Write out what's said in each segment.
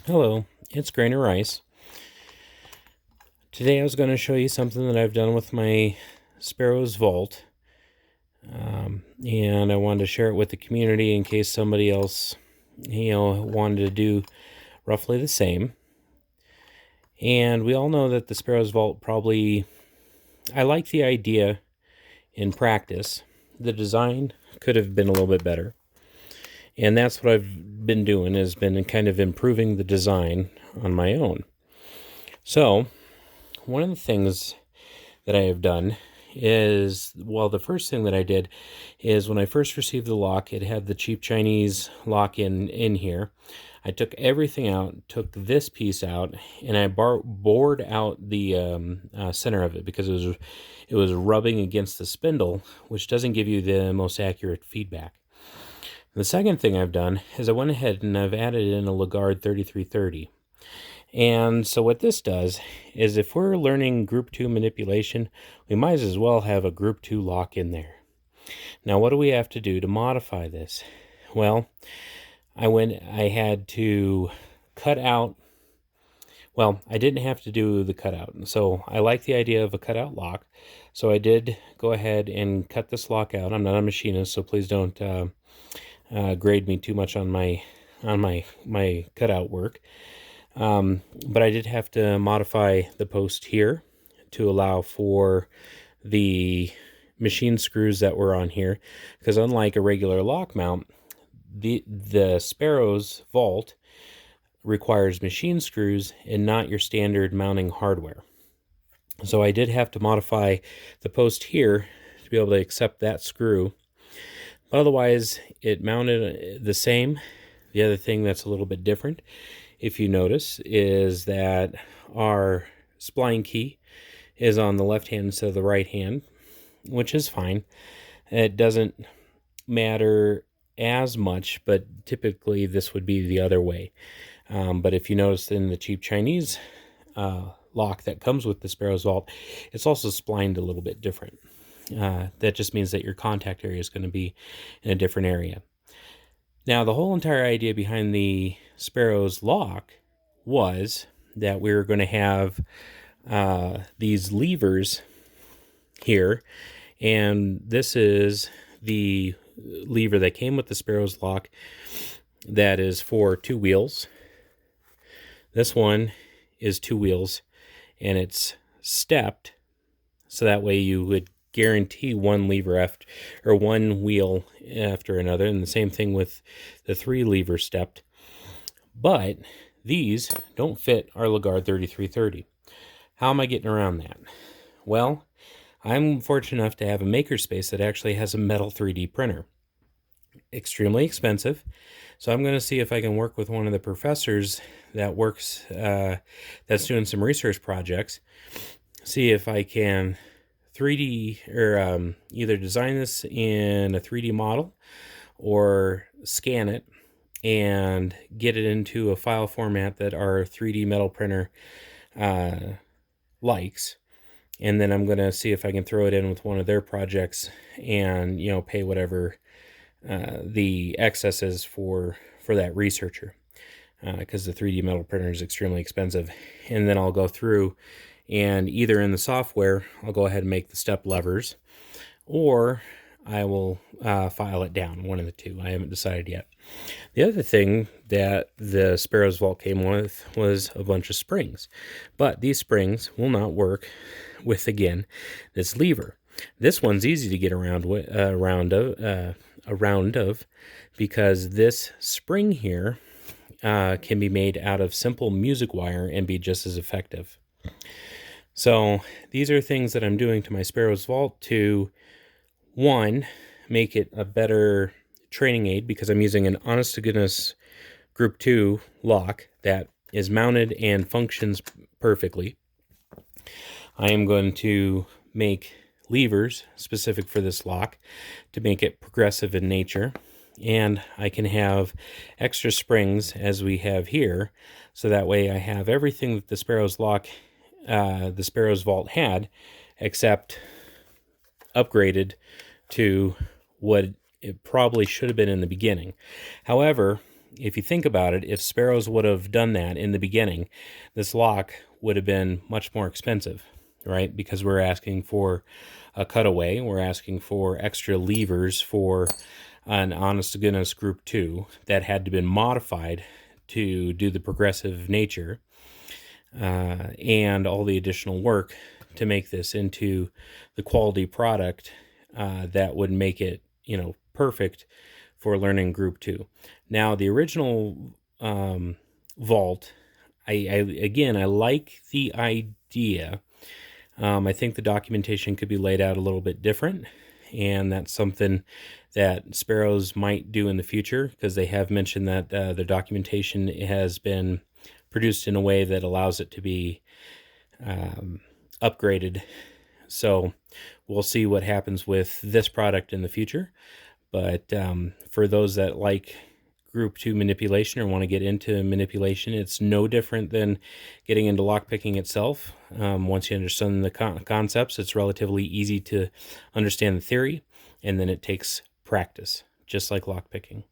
Hello, it's Grainer Rice. Today I was going to show you something that I've done with my Sparrows Vault, and I wanted to share it with the community in case somebody else, wanted to do roughly the same. And we all know that the Sparrows Vault I like the idea in practice. The design could have been a little bit better. And that's what I've been doing, has been kind of improving the design on my own. So, one of the things that I have done is, the first thing that I did is when I first received the lock, it had the cheap Chinese lock in here. I took everything out, took this piece out, and I bored out the center of it because it was rubbing against the spindle, which doesn't give you the most accurate feedback. The second thing I've done is I went ahead and I've added in a LaGard 3330. And so what this does is if we're learning group 2 manipulation, we might as well have a group 2 lock in there. Now, what do we have to do to modify this? Well, I had to cut out, I didn't have to do the cutout. So I like the idea of a cutout lock. So I did go ahead and cut this lock out. I'm not a machinist, so please don't grade me too much on my cutout work. But I did have to modify the post here to allow for the machine screws that were on here, because unlike a regular lock mount, the Sparrows Vault requires machine screws and not your standard mounting hardware. So I did have to modify the post here to be able to accept that screw. But otherwise, it mounted the same. The other thing that's a little bit different, if you notice, is that our spline key is on the left hand instead of the right hand, which is fine. It doesn't matter as much, but typically this would be the other way. But if you notice in the cheap Chinese lock that comes with the Sparrows Vault, it's also splined a little bit different. That just means that your contact area is going to be in a different area. Now, the whole entire idea behind the Sparrows lock was that we were going to have these levers here, and this is the lever that came with the Sparrows lock that is for 2 wheels. This one is 2 wheels, and it's stepped, so that way you would guarantee one lever after, or one wheel after another, and the same thing with the 3 lever stepped. But these don't fit our LaGard 3330. How am I getting around that? Well, I'm fortunate enough to have a makerspace that actually has a metal 3D printer. Extremely expensive, so I'm going to see if I can work with one of the professors that works that's doing some research projects, see if I can 3D or either design this in a 3D model or scan it and get it into a file format that our 3D metal printer likes. And then I'm going to see if I can throw it in with one of their projects and, pay whatever the excess is for that researcher, because the 3D metal printer is extremely expensive. And then I'll go through and either in the software, I'll go ahead and make the step levers, or I will file it down, one of the two. I haven't decided yet. The other thing that the Sparrows Vault came with was a bunch of springs, but these springs will not work with, again, this lever. This one's easy to get around of because this spring here can be made out of simple music wire and be just as effective. So these are things that I'm doing to my Sparrows Vault to, one, make it a better training aid, because I'm using an honest-to-goodness Group 2 lock that is mounted and functions perfectly. I am going to make levers specific for this lock to make it progressive in nature, and I can have extra springs as we have here, so that way I have everything that the Sparrows Vault had, except upgraded to what it probably should have been in the beginning. However, if you think about it, if Sparrows would have done that in the beginning, this lock would have been much more expensive, right? Because we're asking for a cutaway, we're asking for extra levers for an honest to goodness Group 2 that had to been modified to do the progressive nature, and all the additional work to make this into the quality product that would make it, perfect for learning Group 2. Now, the original Vault, I like the idea. I think the documentation could be laid out a little bit different, and that's something that Sparrows might do in the future, because they have mentioned that the documentation has been produced in a way that allows it to be upgraded. So we'll see what happens with this product in the future. But for those that like Group 2 manipulation or want to get into manipulation, it's no different than getting into lockpicking itself. Once you understand the concepts, it's relatively easy to understand the theory, and then it takes practice, just like lockpicking.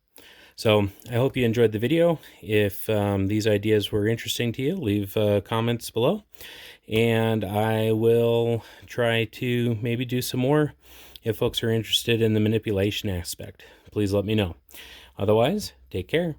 So I hope you enjoyed the video. If these ideas were interesting to you, leave comments below, and I will try to maybe do some more. If folks are interested in the manipulation aspect, please let me know. Otherwise, take care.